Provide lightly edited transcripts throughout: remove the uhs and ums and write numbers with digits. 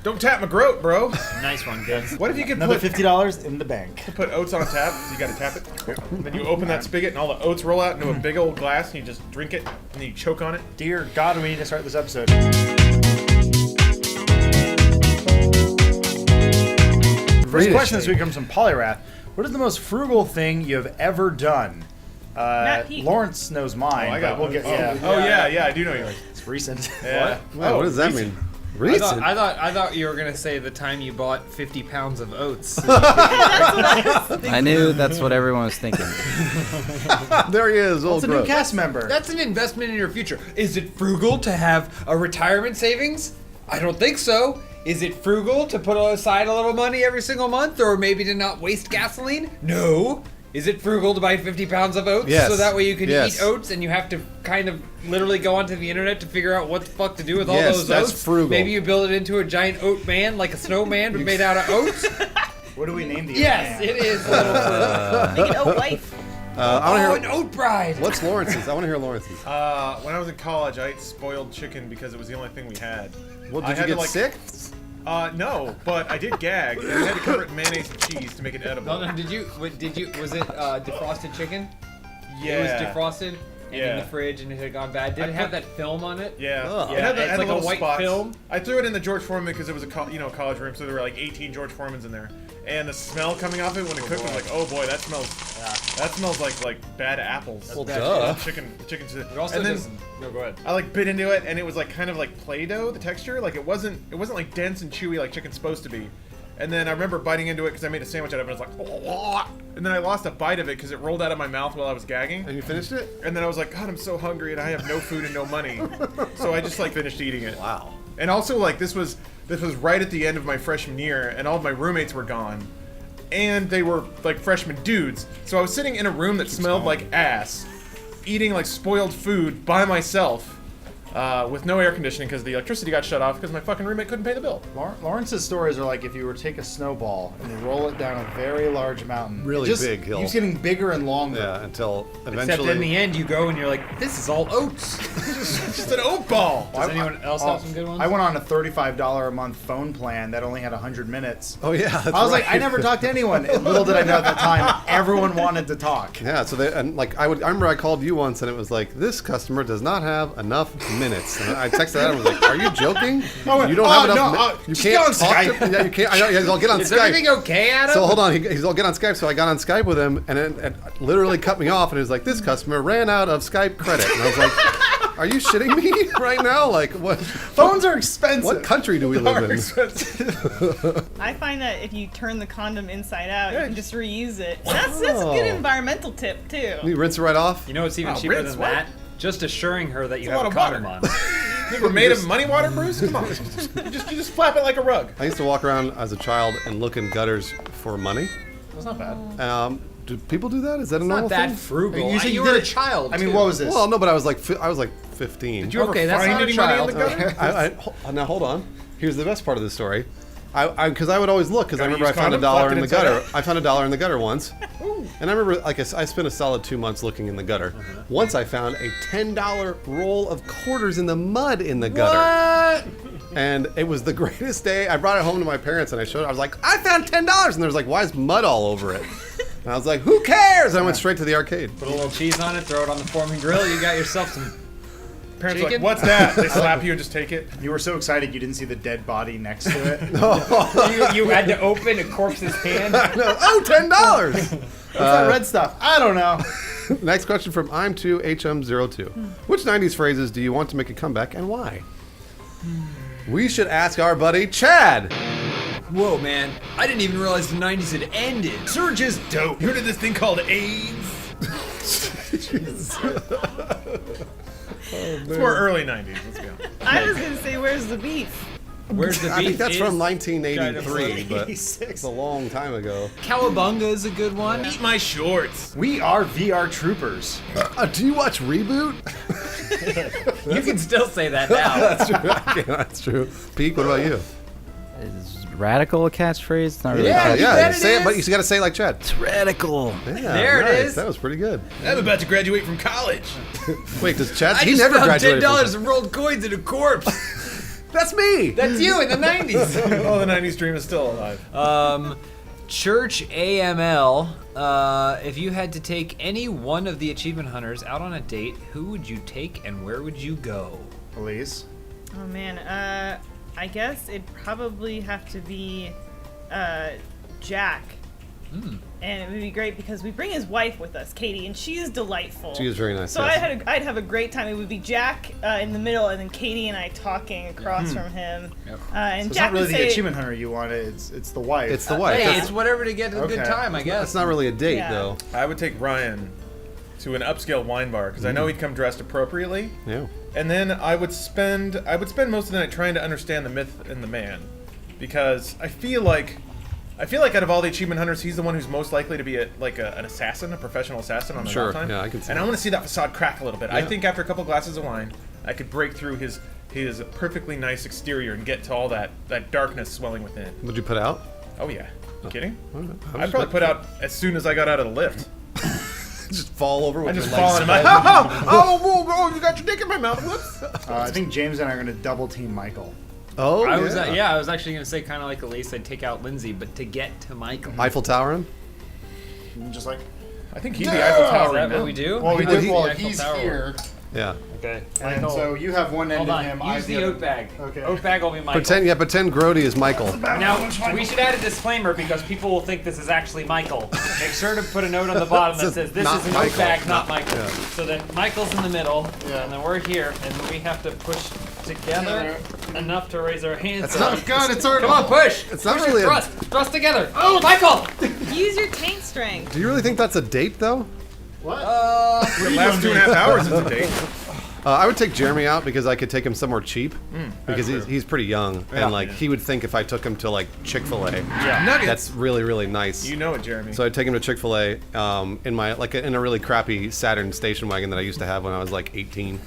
Don't tap my groat, bro. Nice one, good. What if you could Another put $50 in the bank. put oats on a tap? So you gotta tap it. Then you open that spigot and all the oats roll out into a big old glass and you just drink it and then you choke on it. Dear God, we need to start this episode. First question this week comes from Polyrath. What is the most frugal thing you have ever done? Lawrence knows mine. Oh, I got but we'll get. yeah, I do know yours. It's recent. Yeah. What does that mean? Recent? I thought you were gonna say the time you bought 50 pounds of oats. I knew that's what everyone was thinking. There he is, old It's a new cast member. That's an investment in your future. Is it frugal to have a retirement savings? I don't think so. Is it frugal to put aside a little money every single month, or maybe to not waste gasoline? No. Is it frugal to buy 50 pounds of oats? Yes. So that way you can Yes. eat oats and you have to kind of literally go onto the internet to figure out what the fuck to do with all Yes, those that's oats? frugal. Maybe you build it into a giant oat man, like a snowman, but made out of oats? What do we name the Yes, oat man? it is a little frugal. Make an oat wife. An oat bride! What's Lawrence's? I want to hear Lawrence's. When I was in college, I ate spoiled chicken because it was the only thing we had. Well, I did you had to, get like- sick? No, but I did gag, and I had to cover it in mayonnaise and cheese to make it edible. No, did you, was it defrosted chicken? Yeah. It was defrosted and in Yeah. the fridge and it had gone bad. Did it have that film on it? Yeah. Ugh. It had the, It's had like the a little white spots. film. I threw it in the George Foreman because it was a college room, so there were like 18 George Foremans in there. And the smell coming off it when it cooked was like, oh boy, that smells like bad apples. Well, Bad duh. Chicken. It also and then doesn't. No, go ahead. I like bit into it, and it was like kind of like Play-Doh, the texture. Like it wasn't like dense and chewy like chicken's supposed to be. And then I remember biting into it because I made a sandwich out of it. And I was like, oh, and then I lost a bite of it because it rolled out of my mouth while I was gagging. And you finished it? And then I was like, God, I'm so hungry and I have no food and no money. So I just like finished eating it. Wow. And also like this was right at the end of my freshman year, and all of my roommates were gone, and they were like freshman dudes. So I was sitting in a room that smelled like ass, eating like spoiled food by myself, with no air conditioning because the electricity got shut off because my fucking roommate couldn't pay the bill. Lawrence's stories are like if you were to take a snowball and you roll it down a very large mountain. Really just, big hill. It's getting bigger and longer. Yeah, until eventually. Except in the end, you go and you're like, this is all oats. It's just an oat ball. Does anyone else have some good ones? I went on a $35 a month phone plan that only had 100 minutes. Oh yeah, that's I was right. like, I never talked to anyone. Little did I know at the time, everyone wanted to talk. Yeah, so they and like I remember I called you once and it was like, this customer does not have enough minutes. And I texted that and was like, are you joking? You don't have enough. You just can't get on talk Skype. to. Yeah, you can't. I know. Yeah, I'll get on Is Skype. everything okay, Adam? So hold on, he's all get on Skype. So I got on Skype with him, and it literally cut me off. And he was like, "This customer ran out of Skype credit." And I was like, "Are you shitting me right now? Like, what? Phones are expensive. What country do we live in?" I find that if you turn the condom inside out, Yeah. you can just reuse it. That's a good environmental tip too. You rinse it right off. You know what's even Oh, cheaper rinse than what? that? Just assuring her that you It's a have a lot of condom on. You think we're made of money water, Bruce? Come on. You just flap it like a rug. I used to walk around as a child and look in gutters for money. That's not bad. Do people do that? Is that a normal Not that thing? frugal. You said You you were did a it- child. I mean, too. what was this? Well, no, but I was like 15. Did you ever Okay, that's find not a any money in the child. gutter? Now hold on. Here's the best part of the story. Because I would always look because I Gotta remember I use found a condom, dollar flapped in it the inside gutter. out. I found a dollar in the gutter once, and I remember like I spent a solid 2 months looking in the gutter. Once I found a $10 roll of quarters in the mud in the gutter, and it was the greatest day. I brought it home to my parents and I showed it. I was like, I found $10, and there was like, why is mud all over it? And I was like, who cares? And I went straight to the arcade. Put a little cheese on it, throw it on the foreman grill, you got yourself some... Parents are like, Chicken? what's that? They slap you and just take it. You were so excited you didn't see the dead body next to it. you had to open a corpse's hand. Oh, $10! What's that red stuff? I don't know. Next question from I'm2HM02. Which 90s phrases do you want to make a comeback and why? We should ask our buddy Chad. Whoa, man. I didn't even realize the 90s had ended. Surge is dope. You heard of this thing called AIDS? It's more early 90s, let's be honest. I was gonna say, where's the beef? Where's the beef? I think that's is from kind 1983, of but 86. it's a long time ago. Cowabunga is a good one. Eat my shorts. We are VR troopers. Do you watch Reboot? You can still say that now. That's true. Okay, that's true. Pete, what about you? Is radical a catchphrase? It's not really. Yeah, a you bet it say it, but is. you got to say it like Chad. It's radical. Yeah, There it nice. is. That was pretty good. I'm about to graduate from college. Wait, does Chad? I He just never found graduated. $10 and rolled coins in a corpse. That's me. That's you in the 90s. Oh, the 90s dream is still alive. Church AML. If you had to take any one of the achievement hunters out on a date, who would you take and where would you go? Elise. Oh man, I guess it'd probably have to be Jack. And it would be great because we bring his wife with us, Katie, and she is delightful. She is very nice. So yes. I'd have a great time. It would be Jack in the middle, and then Katie and I talking across from him. Yep. And So it's Jack not really would the say, achievement hunter you want. It's the wife. It's the wife. Hey, That's- it's whatever to get a good Okay. time, I guess. That's not really a date, Yeah. though. I would take Ryan to an upscale wine bar because I know he'd come dressed appropriately. Yeah. And then I would spend most of the night trying to understand the myth and the man, because I feel like out of all the achievement hunters, he's the one who's most likely to be an assassin, a professional assassin on the Sure, time. yeah, I can see And I that. want to see that facade crack a little bit. I Yeah. think after a couple glasses of wine, I could break through his perfectly nice exterior and get to all that darkness swelling within. Would you put out? Oh yeah, you kidding? All right. I'd probably put out as soon as I got out of the lift. Just fall over with I just your fall legs into my oh, you got your dick in my mouth. Whoops. I think James and I are going to double team Michael. Oh, I was actually gonna say kind of like Elise, I'd take out Lindsay, but to get to Michael. Eiffel Tower him? Just like, I think he'd be Eiffel Is Tower that now. what we do? well, we Well, did. he- Well, Eiffel he's Tower. here, Yeah. Okay. and so you have one end Hold of on. him. I Use have the other. oat bag. Okay. Oat bag will be Michael. Pretend Grody is Michael. Now, we should add a disclaimer because people will think this is actually Michael. Make sure to put a note on the bottom that says this Not is an Michael. oat bag, not Michael. Yeah. So that Michael's in the middle, Yeah. and then we're here, and we have to push together enough to raise our hands. It's up. not- God, it's already- Come on, push! It's not Push really and a- thrust together! Oh, Michael! use your taint strength. Do you really think that's a date, though? The last 2.5 hours is a date. I would take Jeremy out because I could take him somewhere cheap because true. he's pretty young and like he would think if I took him to like Chick-fil-A, Nuggets. that's really really nice. You know it, Jeremy. So I'd take him to Chick-fil-A in my in a really crappy Saturn station wagon that I used to have when I was like 18,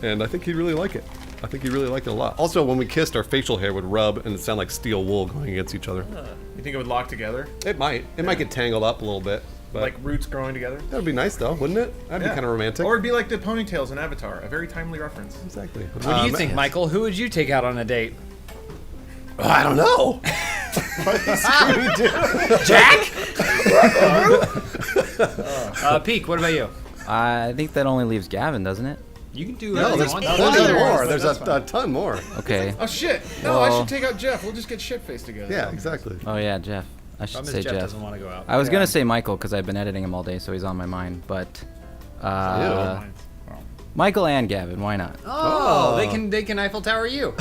and I think he'd really like it. I think he really liked it a lot. Also, when we kissed, our facial hair would rub and it sound like steel wool going against each other. You think it would lock together? It might get tangled up a little bit, but Like roots growing together? that would be nice though, wouldn't it? That'd be kind of romantic. Or it'd be like the ponytails in Avatar, a very timely reference. Exactly. What do you think, Michael? Who would you take out on a date? I don't know. Peak, what about you? I think that only leaves Gavin, doesn't it? You can do No, whatever you there's want. plenty more. That's There's fine. a ton more. Okay. Oh shit! No, I Well- should take out Jeff. We'll just get shit-faced together. Yeah, exactly. Oh yeah, Jeff. I should Problem say is Jeff Jeff. doesn't want to go out. I was gonna say Michael because I've been editing him all day, so he's on my mind. But Michael and Gavin, why not? Oh, they can Eiffel Tower you.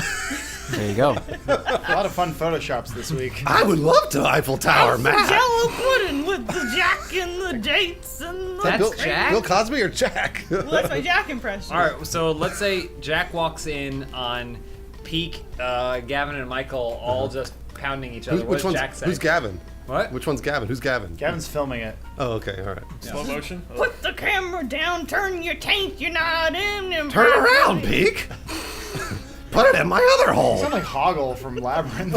There you go. A lot of fun photoshops this week. I would love to Eiffel Tower, man. Jello pudding with the Jack and the dates and the... That's Jack? Bill Cosby or Jack? Well, that's my Jack impression. All right, so let's say Jack walks in on Peak, Gavin and Michael all just pounding each other. What Which does one's Jack say? who's Gavin? What? Which one's Gavin? Who's Gavin? Gavin's filming it. Oh, okay, all right. Slow motion. Put the camera down, turn your taint, you're not in them. Turn around, Peak. Put it in my other hole. Sound like Hoggle from Labyrinth.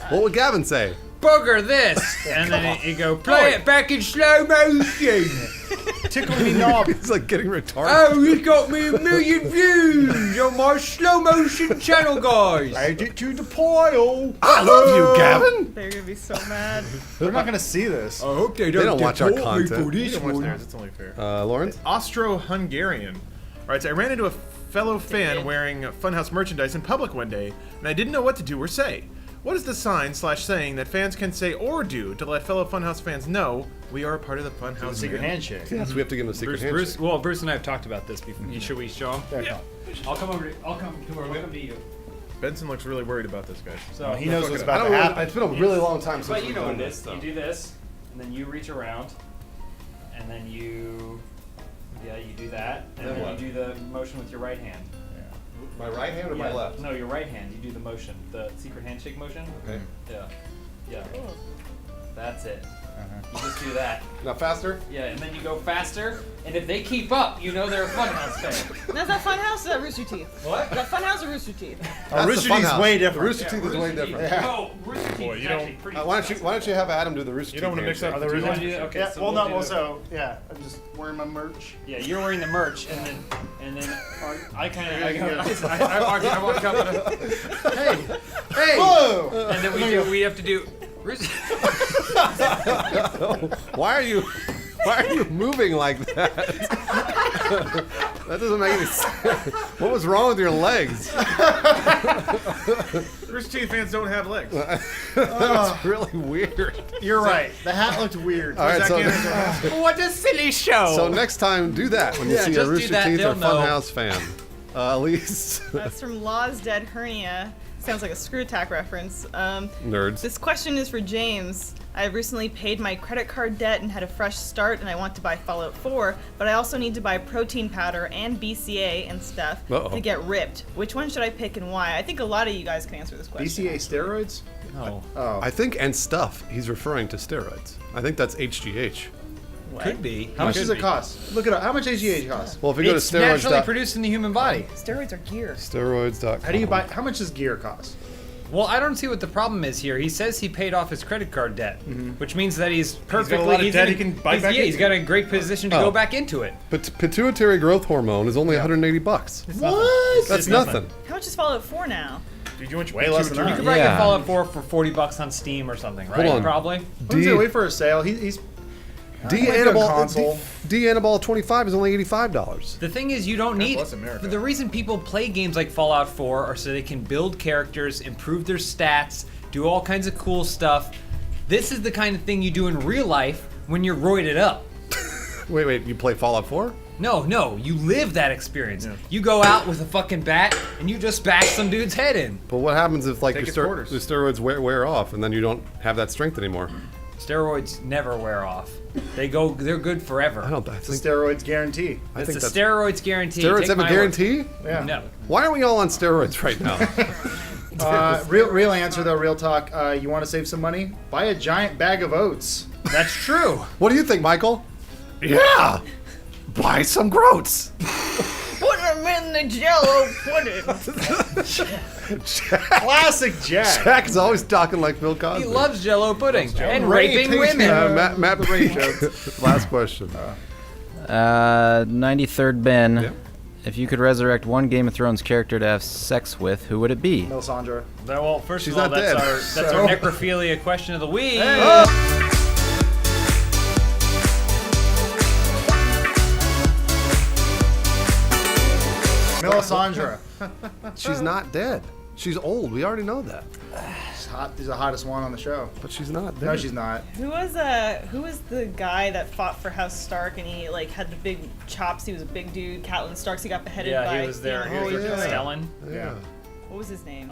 What would Gavin say? Booger this! And then you go, play it back in slow motion! Tickle me knob. It's like getting retarded. Oh, you got me 1 million views on my slow motion channel, guys! Add it to the pile. I love you, Gavin. They're gonna be so mad. They're not gonna see this. I hope they don't watch our content. You can watch theirs. It's only fair. Lawrence? Austro-Hungarian. All right, so I ran into a fellow fan wearing Funhaus merchandise in public one day, and I didn't know what to do or say. What is the sign/saying that fans can say or do to let fellow Funhaus fans know we are a part of the Funhaus Secret man? handshake. Yes, we have to give him a secret handshake. Bruce and I have talked about this before. Should we show him? Yeah. I'll come to you. Benson looks really worried about this, guys. So He knows what's I about don't to really, happen. it's been a really long time since But we've you know done what it this is. stuff. You do this, and then you reach around, and then you do that, and Then then what? you do the motion with your right hand. My right hand or my Yeah. left? No, your right hand. You do the motion, the secret handshake motion. Okay. Yeah. That's it. You just do that. Now faster? Yeah, and then you go faster, and if they keep up, you know they're a Funhouse fan. Now, is that Funhouse or is that Rooster Teeth? What? Is that Funhouse or Rooster Teeth? Oh, Rooster Teeth's way different. The Rooster Teeth is way different. No, Rooster boy. You don't. Why don't you have Adam do the Rooster You don't want to mix up the Do you two. want to do that? Okay, Yeah, so well, we'll no, do the- also, yeah, I'm just wearing my merch. Yeah, you're wearing the merch, and then I kind of I walk up and Hey! Whoa! and then we have to do. Why are you moving like that? That doesn't make any sense. What was wrong with your legs? Rooster Teeth fans don't have legs. That's really weird. You're right. The hat looked weird. All right, so, What a silly show! so next time do that when you see a just do Rooster that, Teeth or they'll know. Funhouse fan. Elise. That's from Law's Dead Hernia. Sounds like a Screw Attack reference. Nerds. This question is for James. I have recently paid my credit card debt and had a fresh start, and I want to buy Fallout 4, but I also need to buy protein powder and BCA and stuff to get ripped. Which one should I pick and why? I think a lot of you guys can answer this question. BCA steroids? No. Oh. I think and stuff. He's referring to steroids. I think that's HGH. Could be. How much does it cost? Look it up. How much HGH cost? Well, if you go to It's naturally steroids. produced in the human body. Steroids are gear. Steroids.com. How do you buy? How much does gear cost? Well, I don't see what the problem is here. He says he paid off his credit card debt, which means that he's perfectly. lot of debt in- he can buy he's- back Yeah, he's into. got a great position to Oh. go back into it. But pituitary growth hormone is only $180. What? That's nothing. How much is Fallout 4 now? Dude, you want your Way less than pituitary- that. You could probably Yeah. get Fallout 4 for $40 on Steam or something, right? Hold on. Probably. When does it wait for a sale? He's D-Anabol console. D-Anabol 25 is only $85. The thing is, you don't need. bless America. The reason people play games like Fallout 4 are so they can build characters, improve their stats, do all kinds of cool stuff. This is the kind of thing you do in real life when you're roided up. Wait, you play Fallout 4? No, you live that experience. You go out with a fucking bat and you just bash some dude's head in. But what happens if like Take the his quarters. steroids wear off and then you don't have that strength anymore? Steroids never wear off. They're good forever. I think steroids guarantee. I It's think a that's steroids guarantee. steroids Take have a my guarantee. Yeah. word. No. Why are we all on steroids right now? Real answer though. Real talk. You want to save some money? Buy a giant bag of oats. That's true. What do you think, Michael? Yeah, buy some groats. Put them in the Jello pudding. Classic Jack. Jack is always talking like Bill Cosby. He loves Jello pudding and Raping raping women. Matt the rape jokes. Last question. 93rd Ben. Yeah. If you could resurrect one Game of Thrones character to have sex with, who would it be? Melisandre. Well, first She's of all, not dead. that's our necrophilia question of the week. Melisandre. She's not dead. She's old. We already know that. She's hot. She's the hottest one on the show. But she's not dead. No, she's not. Who was the guy that fought for House Stark and he like had the big chops? He was a big dude. Catelyn Starks. He got beheaded by. Yeah, he was there. He was Theon. with Stellan. Yeah. What was his name?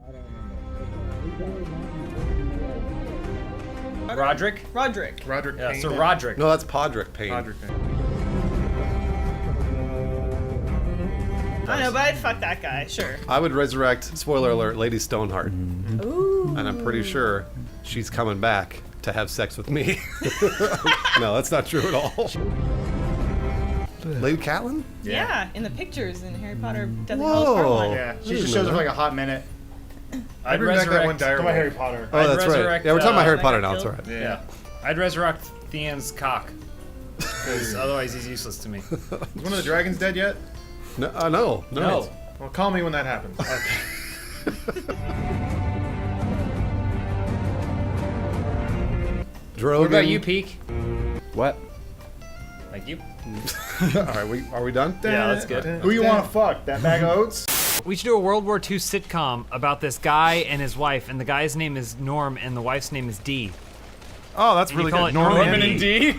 Roderick. Roderick. Roderick Yeah, Payne. Sir Roderick. No, that's Podrick Payne. Roderick Payne. I don't know, but I'd fuck that guy. Sure. I would resurrect, spoiler alert, Lady Stoneheart. Ooh. And I'm pretty sure she's coming back to have sex with me. No, that's not true at all. Lady Catelyn? Yeah, in the pictures in Harry Potter Deathly Whoa. Hallows Part 1. Yeah. She didn't just know shows up that. for like a hot minute. I'd Bring back that one resurrect. dire Come on, Harry wolf. Potter. Oh, I'd that's right. resurrect, Yeah, we're talking about Harry that Potter got now. It's all killed. right. Yeah. I'd resurrect Theon's cock. Because otherwise he's useless to me. Is one of the dragons dead yet? No. No. Well, call me when that happens. Drogon. What about you, Peak? What? Thank you. All right, are we done? Yeah, that's good. Who you want to fuck? That bag of oats? We should do a World War II sitcom about this guy and his wife, and the guy's name is Norm, and the wife's name is Dee. Oh, that's You really call good. it Norman and D.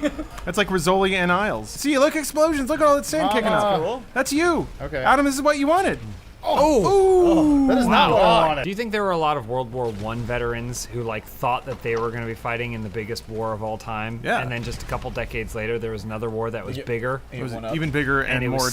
That's like Rizzoli and Isles. See, look, explosions. Look at all that sand kicking up. Cool. That's you. Okay. Adam, this is what you wanted. That is not what I wanted. Do you think there were a lot of World War I veterans who like thought that they were going to be fighting in the biggest war of all time? Yeah. And then just a couple decades later, there was another war that was bigger. It was even bigger and, it more was